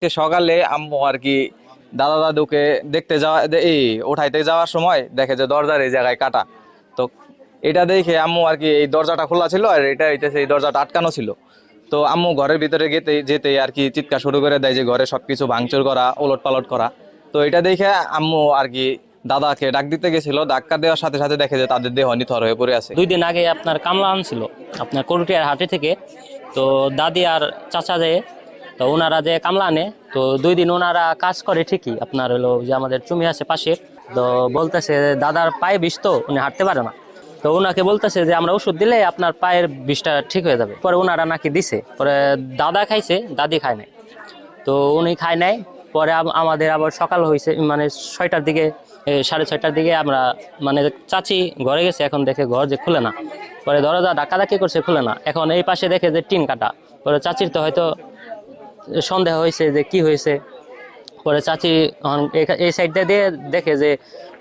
সকালে আম্মু আর কি দাদা দাদুকে দেখতে যাওয়া এই উঠাইতে যাওয়ার সময় দেখে যে দরজার এই জায়গায় কাটা। তো এটা দেখে আম্মু আর কি এই দরজাটা খোলা ছিল আর এটা হইতেছে এই দরজাটা আটকানো ছিল। তো আম্মু ঘরের ভিতরে যেতে আর কি চিৎকার শুরু করে দেয় যে ঘরে সবকিছু ভাঙচুর করা, ওলট পালট করা। তো এটা দেখে আম্মু আর কি দাদাকে ডাক দিতে গেছিল, ধাক্কা দেওয়ার সাথে সাথে দেখে যে তাদের দেহ নিথর হয়ে পড়ে আছে। 2 দিন আগে আপনার কামলা আনছিল আপনার করুটিয়ার হাটে থেকে। তো দাদি আর চাচা যায়, তো ওনারা যে কামলা আনে, তো 2 দিন ওনারা কাজ করে ঠিকই। আপনার হলো যে আমাদের চুমি আছে পাশে, তো বলতেছে দাদার পায়ে বিষ, তো উনি হাঁটতে পারে না। তো ওনাকে বলতেছে যে আমরা ওষুধ দিলে আপনার পায়ের বিষটা ঠিক হয়ে যাবে। পরে ওনারা নাকি দিছে, পরে দাদা খাইছে, দাদি খায় নাই। তো উনি খায় নাই। পরে আমাদের আবার সকাল হয়েছে, মানে 6টার দিকে, 6:30টার দিকে আমরা মানে চাচি ঘরে গেছে, এখন দেখে ঘর যে খুলে না। পরে দরজা ধাক্কাধাক্কি করছে, খুলে না। এখন এই পাশে দেখে যে টিন কাটা। পরে চাচির তো হয়তো সন্দেহ হয়েছে যে কি হয়েছে। পরে চাচি এই সাইডটা দিয়ে দেখে যে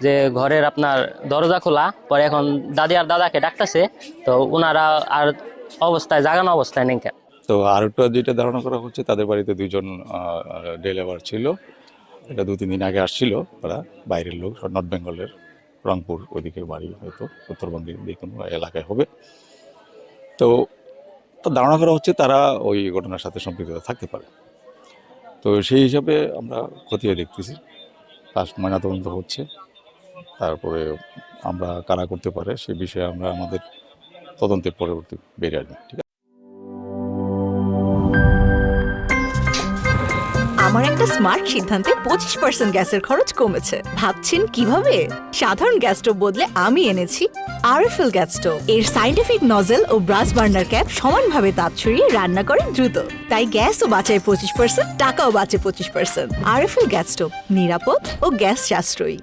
যে ঘরের আপনার দরজা খোলা। পরে এখন দাদি আর দাদাকে ডাকতেছে, তো ওনারা আর অবস্থায় জাগানো অবস্থায় নেই। তো আরেকটা যেটা ধারণা করা হচ্ছে, তাদের বাড়িতে 2জন ডেলিভার ছিল। এটা 2-3 দিন আগে আসছিল তারা, বাইরের লোক, নর্থ বেঙ্গলের, রংপুর ওইদিকের বাড়ি, হয়তো উত্তরবঙ্গের যে কোনো এলাকায় হবে। তো ধারণা করা হচ্ছে তারা ওই ঘটনার সাথে সম্পৃক্ত থাকতে পারে। তো সেই হিসাবে আমরা খতিয়ে দেখতেছি, ফার্স্ট ময়নাতদন্ত হচ্ছে, তারপরে আমরা কারা করতে পারে সে বিষয়ে আমরা আমাদের তদন্তের পরবর্তী বেরিয়ে আসবে। ঠিক আছে। আমার একটা স্মার্ট সিদ্ধান্তে 25% গ্যাসের খরচ কমেছে। ভাবছেন কিভাবে? সাধারণ গ্যাস স্টোভ বদলে আমি এনেছি আরএফএল গ্যাস স্টোভ। এর সাইন্টিফিক নজল ও ব্রাস বার্নার ক্যাপ সমানভাবে তাপ ছড়িয়ে রান্না করে দ্রুত। তাই গ্যাসও বাঁচায় 25%, টাকাও বাঁচে 25%। আরএফএল গ্যাস স্টোভ নিরাপদ ও গ্যাস সাশ্রয়ী।